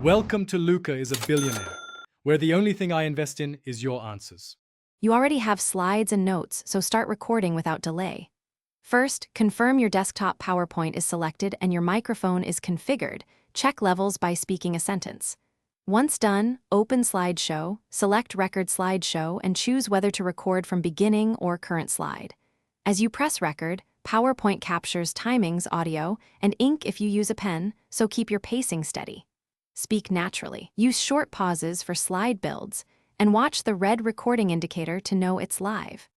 Welcome to Luca is a Billionaire, where the only thing I invest in is your answers. You already have slides and notes, so start recording without delay. First, confirm your desktop PowerPoint is selected and your microphone is configured. Check levels by speaking a sentence. Once done, open Slideshow, select Record Slideshow, and choose whether to record from beginning or current slide. As you press record, PowerPoint captures timings, audio, and ink if you use a pen, so keep your pacing steady. Speak naturally. Use short pauses for slide builds, and watch the red recording indicator to know it's live.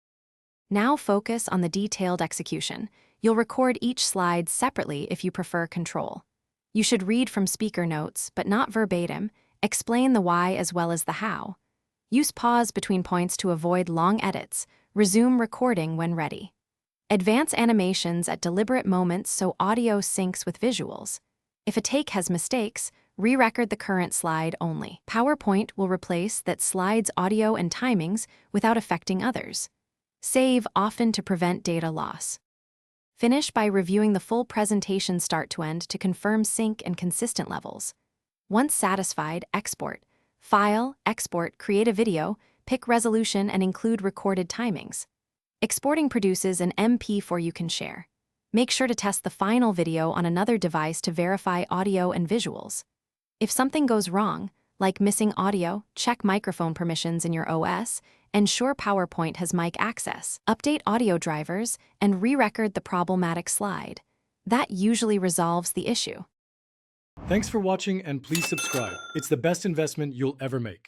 Now focus on the detailed execution. You'll record each slide separately if you prefer control. You should read from speaker notes, but not verbatim. Explain the why as well as the how. Use pause between points to avoid long edits. Resume recording when ready. Advance animations at deliberate moments so audio syncs with visuals. If a take has mistakes, re-record the current slide only. PowerPoint will replace that slide's audio and timings without affecting others. Save often to prevent data loss. Finish by reviewing the full presentation start to end to confirm sync and consistent levels. Once satisfied, export. File, export, create a video, pick resolution and include recorded timings. Exporting produces an MP4 you can share. Make sure to test the final video on another device to verify audio and visuals. If something goes wrong, like missing audio, check microphone permissions in your OS, ensure PowerPoint has mic access, update audio drivers, and re-record the problematic slide. That usually resolves the issue. Thanks for watching and please subscribe. It's the best investment you'll ever make.